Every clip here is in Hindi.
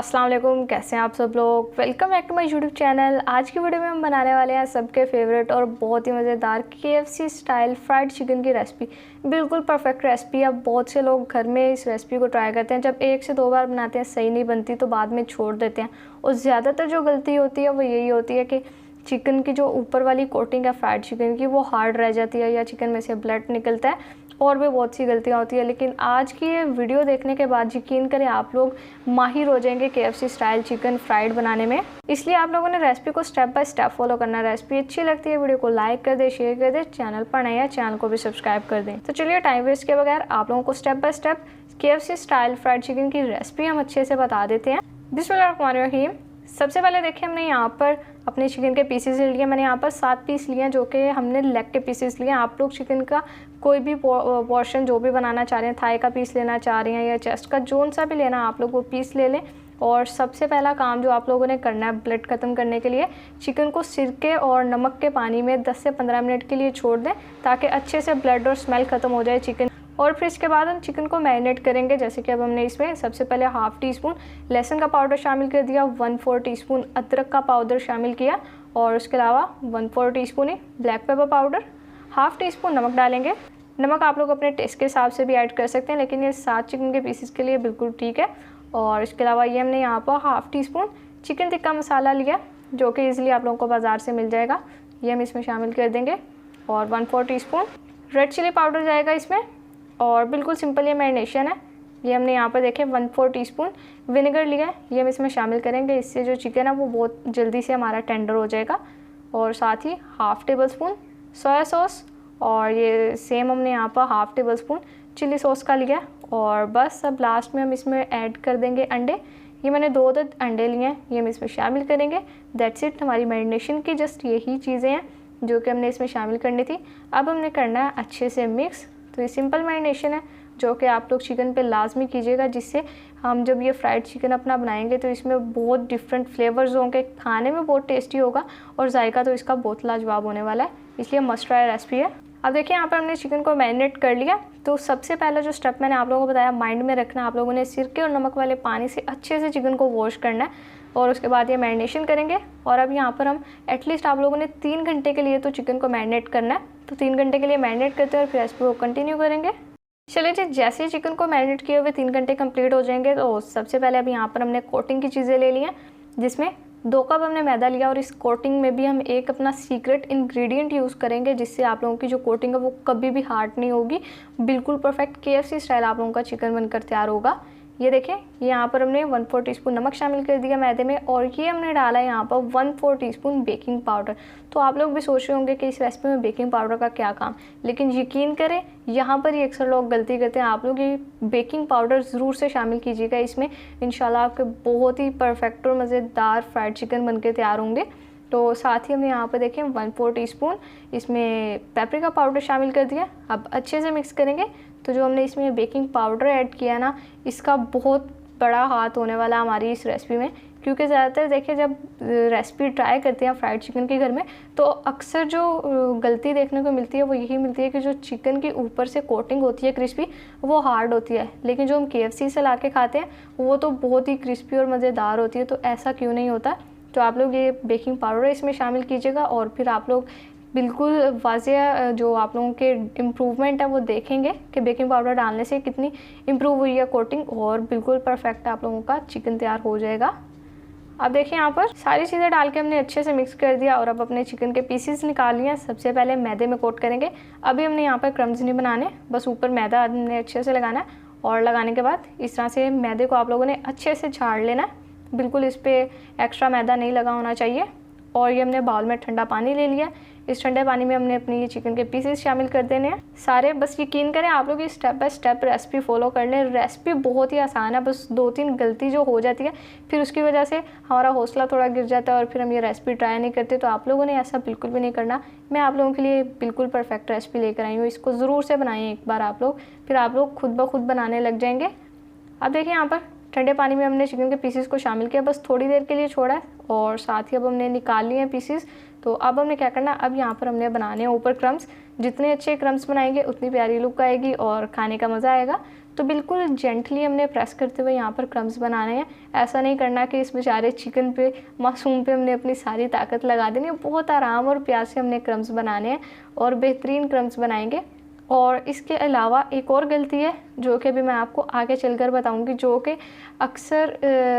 अस्सलाम वालेकुम, कैसे हैं आप सब लोग। Welcome back to my YouTube channel. आज की वीडियो में हम बनाने वाले हैं सबके फेवरेट और बहुत ही मज़ेदार KFC स्टाइल फ्राइड चिकन की रेसिपी। बिल्कुल परफेक्ट रेसिपी है। बहुत से लोग घर में इस रेसिपी को ट्राई करते हैं, जब 1 से 2 बार बनाते हैं सही नहीं बनती तो बाद में छोड़ देते हैं। और ज़्यादातर जो गलती होती है वो यही होती है कि चिकन की जो ऊपर वाली कोटिंग है फ्राइड चिकन की वो हार्ड रह जाती है या चिकन में से ब्लड निकलता है और भी बहुत सी गलतियाँ होती है। लेकिन आज की ये वीडियो देखने के बाद यकीन करें आप लोग माहिर हो जाएंगे KFC स्टाइल चिकन फ्राइड बनाने में। इसलिए आप लोगों ने रेसिपी को स्टेप बाय स्टेप फॉलो करना है। रेसिपी अच्छी लगती है वीडियो को लाइक कर दे, शेयर कर दे, चैनल पर नया चैनल को भी सब्सक्राइब कर दें। तो चलिए टाइम वेस्ट के बगैर आप लोगों को step by step KFC style fried chicken की रेसिपी हम अच्छे से बता देते हैं। बिस्मिल्लाहिर्रहमानिर्रहीम। सबसे पहले देखिए हमने यहाँ पर अपने चिकन के पीसेस ले लिए। मैंने यहाँ पर 7 पीस लिए हैं जो कि हमने लेग के पीसेस लिए हैं। आप लोग चिकन का कोई भी पोर्शन जो भी बनाना चाह रहे हैं, थाई का पीस लेना चाह रहे हैं या चेस्ट का, जोन सा भी लेना आप लोग वो पीस ले लें। और सबसे पहला काम जो आप लोगों ने करना है ब्लड ख़त्म करने के लिए, चिकन को सिरके और नमक के पानी में 10 से 15 मिनट के लिए छोड़ दें ताकि अच्छे से ब्लड और स्मेल ख़त्म हो जाए चिकन। और फिर इसके बाद हम चिकन को मैरिनेट करेंगे। जैसे कि अब हमने इसमें सबसे पहले हाफ़ टी स्पून लहसुन का पाउडर शामिल कर दिया, 1/4 टीस्पून अदरक का पाउडर शामिल किया और उसके अलावा 1/4 टीस्पून ही black pepper powder, half teaspoon नमक डालेंगे। नमक आप लोग अपने टेस्ट के हिसाब से भी ऐड कर सकते हैं, लेकिन ये 7 चिकन के पीसेस के लिए बिल्कुल ठीक है। और इसके अलावा ये हमने यहाँ पर half teaspoon chicken tikka masala लिया जो कि ईज़िली आप लोगों को बाज़ार से मिल जाएगा, ये हम इसमें शामिल कर देंगे। और 1/4 टीस्पून रेड चिली पाउडर जाएगा इसमें। और बिल्कुल सिंपल ये मैरिनेशन है। ये हमने यहाँ पर देखें 1/4 टीस्पून विनेगर लिया है, ये हम इसमें शामिल करेंगे। इससे जो चिकन है वो बहुत जल्दी से हमारा टेंडर हो जाएगा। और साथ ही half tablespoon soya sauce और ये सेम हमने यहाँ पर half tablespoon chilli sauce का लिया है। और बस अब लास्ट में हम इसमें ऐड कर देंगे अंडे। ये मैंने 2 अंडे लिए हैं, ये हम इसमें शामिल करेंगे। That's it. हमारी मैरिनेशन की जस्ट यही चीज़ें हैं जो कि हमने इसमें शामिल करनी थी। अब हमने करना है अच्छे से मिक्स। तो ये सिंपल मैरिनेशन है जो कि आप लोग चिकन पे लाजमी कीजिएगा, जिससे हम जब ये फ्राइड चिकन अपना बनाएंगे तो इसमें बहुत डिफरेंट फ्लेवर्स होंगे, खाने में बहुत टेस्टी होगा और जायका तो इसका बहुत लाजवाब होने वाला है। इसलिए मस्ट ट्राई रेसिपी है। अब देखिए यहाँ पर हमने चिकन को मैरिनेट कर लिया। तो सबसे पहला जो स्टेप मैंने आप लोगों को बताया माइंड में रखना, आप लोगों ने सिरके और नमक वाले पानी से अच्छे से चिकन को वॉश करना है और उसके बाद ये मैरिनेशन करेंगे। और अब यहाँ पर हम एटलीस्ट आप लोगों ने 3 घंटे के लिए तो चिकन को मैरिनेट करना है। तो 3 घंटे के लिए मैरिनेट करते हैं और फिर रेसिपी को कंटिन्यू करेंगे। चलिए जी, जैसे ही चिकन को मैरिनेट किए हुए 3 घंटे कंप्लीट हो जाएंगे तो सबसे पहले अब यहाँ पर हमने कोटिंग की चीज़ें ले ली हैं, जिसमें 2 कप हमने मैदा लिया। और इस कोटिंग में भी हम एक अपना सीक्रेट इंग्रेडिएंट यूज़ करेंगे, जिससे आप लोगों की जो कोटिंग है वो कभी भी हार्ड नहीं होगी। बिल्कुल परफेक्ट KFC स्टाइल आप लोगों का चिकन बनकर तैयार होगा। ये देखें, यहाँ पर हमने 1/4 टीस्पून नमक शामिल कर दिया मैदे में और ये हमने डाला है यहाँ पर 1/4 टीस्पून बेकिंग पाउडर। तो आप लोग भी सोच रहे होंगे कि इस रेसिपी में बेकिंग पाउडर का क्या काम, लेकिन यकीन करें यहाँ पर ही अक्सर लोग गलती करते हैं। आप लोग ये बेकिंग पाउडर ज़रूर से शामिल कीजिएगा इसमें, इंशाल्लाह आपके बहुत ही परफेक्ट और मज़ेदार फ्राइड चिकन बनके तैयार होंगे। तो साथ ही हमने यहाँ पर देखें 1/4 टीस्पून इसमें पेपरिका पाउडर शामिल कर दिया। अब अच्छे से मिक्स करेंगे। तो जो हमने इसमें बेकिंग पाउडर ऐड किया ना, इसका बहुत बड़ा हाथ होने वाला हमारी इस रेसिपी में, क्योंकि ज़्यादातर देखिए जब रेसिपी ट्राई करते हैं फ्राइड चिकन के घर में तो अक्सर जो गलती देखने को मिलती है वो यही मिलती है कि जो चिकन की ऊपर से कोटिंग होती है क्रिस्पी, वो हार्ड होती है, लेकिन जो हम KFC से ला के खाते हैं वो तो बहुत ही क्रिस्पी और मज़ेदार होती है। तो ऐसा क्यों नहीं होता। तो आप लोग ये बेकिंग पाउडर इसमें शामिल कीजिएगा और फिर आप लोग बिल्कुल वाज़ेह जो आप लोगों के इम्प्रूवमेंट है वो देखेंगे कि बेकिंग पाउडर डालने से कितनी इम्प्रूव हुई है कोटिंग, और बिल्कुल परफेक्ट आप लोगों का चिकन तैयार हो जाएगा। अब देखिए यहाँ पर सारी चीज़ें डाल के हमने अच्छे से मिक्स कर दिया और अब अपने चिकन के पीसेस निकाल लिए। सबसे पहले मैदे में कोट करेंगे। अभी हमने यहाँ पर क्रम्स नहीं बनाने, बस ऊपर मैदा हमने अच्छे से लगाना है। और लगाने के बाद इस तरह से मैदे को आप लोगों ने अच्छे से झाड़ लेना है। बिल्कुल इस पर एक्स्ट्रा मैदा नहीं लगा होना चाहिए। और ये हमने बाउल में ठंडा पानी ले लिया। इस ठंडे पानी में हमने अपनी ये चिकन के पीसेस शामिल कर देने हैं सारे। बस यकीन करें आप लोग ये step by step recipe follow कर लें। रेसिपी बहुत ही आसान है, बस 2-3 गलती जो हो जाती है फिर उसकी वजह से हमारा हौसला थोड़ा गिर जाता है और फिर हम ये रेसिपी ट्राई नहीं करते। तो आप लोगों ने ऐसा बिल्कुल भी नहीं करना। मैं आप लोगों के लिए बिल्कुल परफेक्ट रेसिपी लेकर आई हूँ, इसको ज़रूर से बनाइए एक बार आप लोग, फिर आप लोग खुद ब खुद बनाने लग जाएंगे। अब देखिए यहाँ पर ठंडे पानी में हमने चिकन के पीसेस को शामिल किया, बस थोड़ी देर के लिए छोड़ा है और साथ ही अब हमने निकाल लिए हैं पीसेस। तो अब हमने क्या करना है, अब यहाँ पर हमने बनाने हैं ऊपर क्रम्स। जितने अच्छे क्रम्स बनाएंगे उतनी प्यारी लुक आएगी और खाने का मज़ा आएगा। तो बिल्कुल जेंटली हमने प्रेस करते हुए यहाँ पर क्रम्स बनाने हैं। ऐसा नहीं करना कि इस बेचारे चिकन पे, मासूम पे हमने अपनी सारी ताकत लगा देनी है। बहुत आराम और प्यार से हमने क्रम्स बनाने हैं और बेहतरीन क्रम्स बनाएंगे। और इसके अलावा एक और गलती है जो कि अभी मैं आपको आगे चलकर बताऊंगी, जो कि अक्सर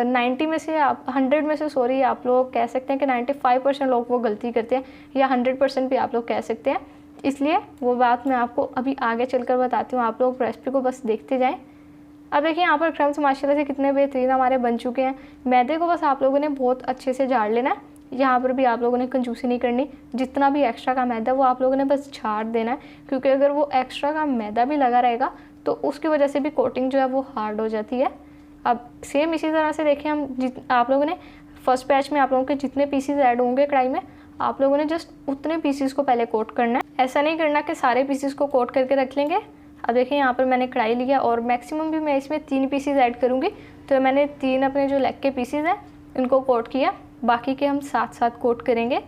90 में से 100 में से सॉरी आप लोग कह सकते हैं कि 95% लोग वो गलती करते हैं, या 100% भी आप लोग कह सकते हैं। इसलिए वो बात मैं आपको अभी आगे चलकर बताती हूँ, आप लोग रेसिपी को बस देखते जाएँ। अब देखिए यहाँ पर क्रम्स माशाल्लाह से कितने बेहतरीन हमारे बन चुके हैं। मैदे को बस आप लोगों ने बहुत अच्छे से झाड़ लेना है। यहाँ पर भी आप लोगों ने कंजूसी नहीं करनी, जितना भी एक्स्ट्रा का मैदा वो आप लोगों ने बस झाड़ देना है, क्योंकि अगर वो एक्स्ट्रा का मैदा भी लगा रहेगा तो उसकी वजह से भी कोटिंग जो है वो हार्ड हो जाती है। अब सेम इसी तरह से देखें हम, आप लोगों ने फर्स्ट बैच में आप लोगों के जितने पीसीज ऐड होंगे कढ़ाई में, आप लोगों ने जस्ट उतने पीसीज को पहले कोट करना है। ऐसा नहीं करना कि सारे पीसीज को कोट करके रख लेंगे। अब देखिए यहाँ पर मैंने कढ़ाई लिया और मैक्सिमम भी मैं इसमें 3 पीसीज ऐड करूँगी। तो मैंने 3 अपने जो लेग के पीसीज हैं इनको कोट किया, बाकी के हम साथ साथ कोट करेंगे।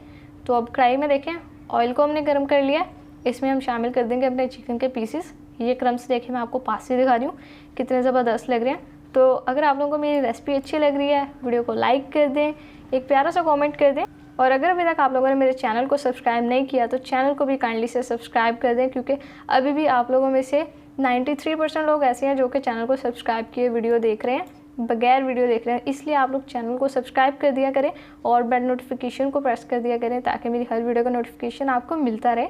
तो अब कढ़ाई में देखें ऑयल को हमने गर्म कर लिया, इसमें हम शामिल कर देंगे अपने चिकन के पीसेस। ये क्रम्स देखिए मैं आपको पास से दिखा रही हूँ कितने ज़बरदस्त लग रहे हैं। तो अगर आप लोगों को मेरी रेसिपी अच्छी लग रही है, वीडियो को लाइक कर दें, एक प्यारा सा कमेंट कर दें, और अगर अभी तक आप लोगों ने मेरे चैनल को सब्सक्राइब नहीं किया तो चैनल को भी काइंडली से सब्सक्राइब कर दें, क्योंकि अभी भी आप लोगों में से 93% लोग ऐसे हैं जो कि चैनल को सब्सक्राइब किए वीडियो देख रहे हैं, बगैर वीडियो देख रहे हैं। इसलिए आप लोग चैनल को सब्सक्राइब कर दिया करें और बेल नोटिफिकेशन को प्रेस कर दिया करें, ताकि मेरी हर वीडियो का नोटिफिकेशन आपको मिलता रहे।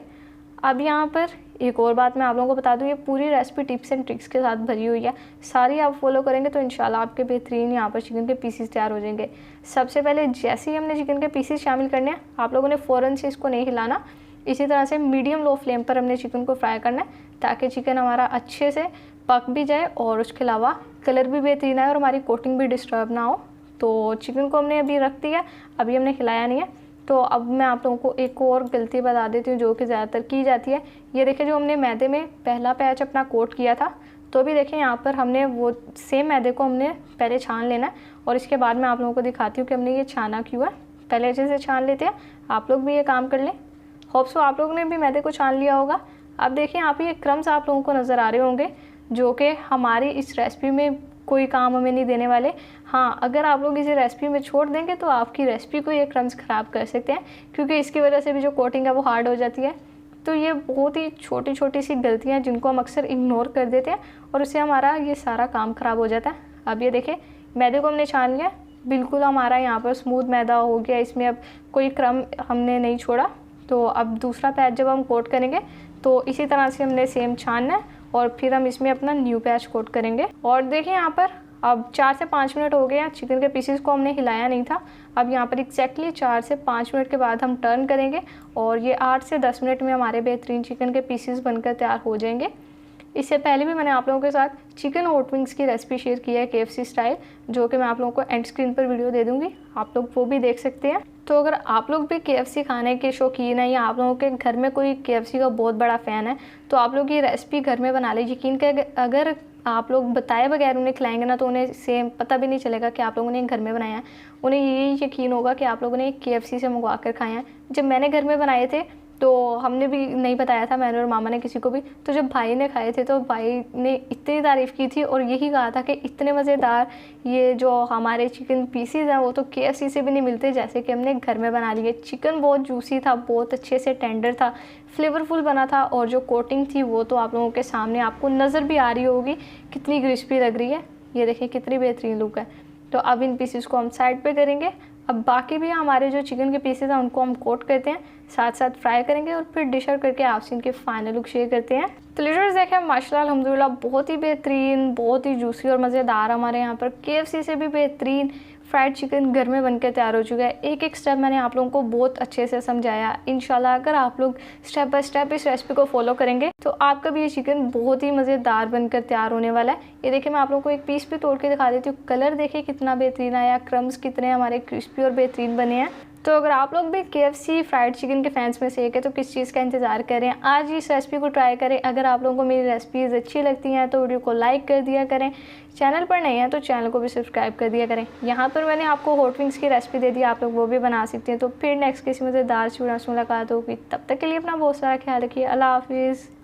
अब यहाँ पर एक और बात मैं आप लोगों को बता दूँ, ये पूरी रेसिपी टिप्स एंड ट्रिक्स के साथ भरी हुई है। सारी आप फॉलो करेंगे तो इंशाल्लाह आपके बेहतरीन यहाँ पर चिकन के पीसेस तैयार हो जाएंगे। सबसे पहले जैसे ही हमने चिकन के पीसेस शामिल करने हैं, आप लोगों ने फ़ौरन से इसको नहीं हिलाना। इसी तरह से मीडियम लो फ्लेम पर हमने चिकन को फ्राई करना है, ताकि चिकन हमारा अच्छे से पक भी जाए और उसके अलावा कलर भी बेहतरीन आए और हमारी कोटिंग भी डिस्टर्ब ना हो। तो चिकन को हमने अभी रख दिया, अभी हमने हिलाया नहीं है। तो अब मैं आप लोगों को एक और गलती बता देती हूँ जो कि ज़्यादातर की जाती है। ये देखिए जो हमने मैदे में पहला पैच अपना कोट किया था, तो भी देखें यहाँ पर हमने वो सेम मैदे को हमने पहले छान लेना है, और इसके बाद मैं आप लोगों को दिखाती हूँ कि हमने ये छाना क्यों है। पहले अच्छे से छान लेते हैं, आप लोग भी ये काम कर लें। होप सो आप लोगों ने भी मैदे को छान लिया होगा। अब देखिए यहाँ पे ये क्रम्स आप लोगों को नज़र आ रहे होंगे, जो कि हमारी इस रेसिपी में कोई काम हमें नहीं देने वाले। हाँ, अगर आप लोग इसे रेसिपी में छोड़ देंगे तो आपकी रेसिपी को ये क्रम्स ख़राब कर सकते हैं, क्योंकि इसकी वजह से भी जो कोटिंग है वो हार्ड हो जाती है। तो ये बहुत ही छोटी छोटी सी गलतियाँ हैं जिनको हम अक्सर इग्नोर कर देते हैं और उससे हमारा ये सारा काम ख़राब हो जाता है। अब ये देखें मैदे को हमने छान लिया, बिल्कुल हमारा यहाँ पर स्मूथ मैदा हो गया, इसमें अब कोई क्रम हमने नहीं छोड़ा। तो अब दूसरा पैच जब हम कोट करेंगे तो इसी तरह से हमने सेम छानना है और फिर हम इसमें अपना न्यू पैच कोट करेंगे। और देखिए यहाँ पर अब 4 से 5 मिनट हो गए हैं, चिकन के पीसेस को हमने हिलाया नहीं था। अब यहाँ पर एग्जैक्टली 4 से 5 मिनट के बाद हम टर्न करेंगे और ये 8 से 10 मिनट में हमारे बेहतरीन चिकन के पीसेस बनकर तैयार हो जाएंगे। इससे पहले भी मैंने आप लोगों के साथ चिकन हॉट विंग्स की रेसिपी शेयर की है KFC स्टाइल, जो कि मैं आप लोगों को एंड स्क्रीन पर वीडियो दे दूँगी, आप लोग वो भी देख सकते हैं। तो अगर आप लोग भी KFC खाने के शौकीन हैं या आप लोगों के घर में कोई KFC का बहुत बड़ा फ़ैन है, तो आप लोग ये रेसिपी घर में बना लें। यकीन कर अगर आप लोग बताए बगैर उन्हें खिलाएंगे ना, तो उन्हें सेम पता भी नहीं चलेगा कि आप लोगों ने घर में बनाया है। उन्हें यही यकीन होगा कि आप लोगों ने KFC से मंगवा कर खाया है। जब मैंने घर में बनाए थे तो हमने भी नहीं बताया था, मैंने और मामा ने किसी को भी। तो जब भाई ने खाए थे तो भाई ने इतनी तारीफ़ की थी और यही कहा था कि इतने मज़ेदार ये जो हमारे चिकन पीसीज हैं वो तो KFC से भी नहीं मिलते जैसे कि हमने घर में बना लिए। चिकन बहुत जूसी था, बहुत अच्छे से टेंडर था, फ्लेवरफुल बना था, और जो कोटिंग थी वो तो आप लोगों के सामने आपको नज़र भी आ रही होगी कितनी क्रिस्पी लग रही है। ये देखिए कितनी बेहतरीन लुक है। तो अब इन पीसेस को हम साइड पे करेंगे। अब बाकी भी हमारे जो चिकन के पीसेस हैं उनको हम कोट करते हैं, साथ साथ फ्राई करेंगे और फिर डिश आउट करके आपसे इनके फाइनल लुक शेयर करते हैं। तो लीडर्स देखें माशाल्लाह अल्हम्दुलिल्लाह बहुत ही बेहतरीन, बहुत ही जूसी और मज़ेदार हमारे यहाँ पर KFC से भी बेहतरीन फ्राइड चिकन घर में बनकर तैयार हो चुका है। एक एक स्टेप मैंने आप लोगों को बहुत अच्छे से समझाया। इंशाल्लाह अगर आप लोग स्टेप बाय स्टेप इस रेसिपी को फॉलो करेंगे तो आपका भी ये चिकन बहुत ही मज़ेदार बनकर तैयार होने वाला है। ये देखिए मैं आप लोगों को एक पीस भी तोड़ के दिखा देती हूँ। कलर देखिए कितना बेहतरीन आया, क्रम्स कितने हमारे क्रिस्पी और बेहतरीन बने हैं। तो अगर आप लोग भी KFC फ्राइड चिकन के फैंस में से एक है तो किस चीज़ का इंतज़ार करें, आज इस रेसिपी को ट्राई करें। अगर आप लोगों को मेरी रेसिपीज़ अच्छी लगती हैं तो वीडियो को लाइक कर दिया करें, चैनल पर नहीं है तो चैनल को भी सब्सक्राइब कर दिया करें। यहाँ पर मैंने आपको हॉट विंग्स की रेसिपी दे दी, आप लोग वो भी बना सकते हैं। तो फिर नेक्स्ट किसी मज़ेदार वीडियो से मुलाकात होगी, तब तक के लिए अपना बहुत सारा ख्याल रखिए। अल्लाह हाफिज़।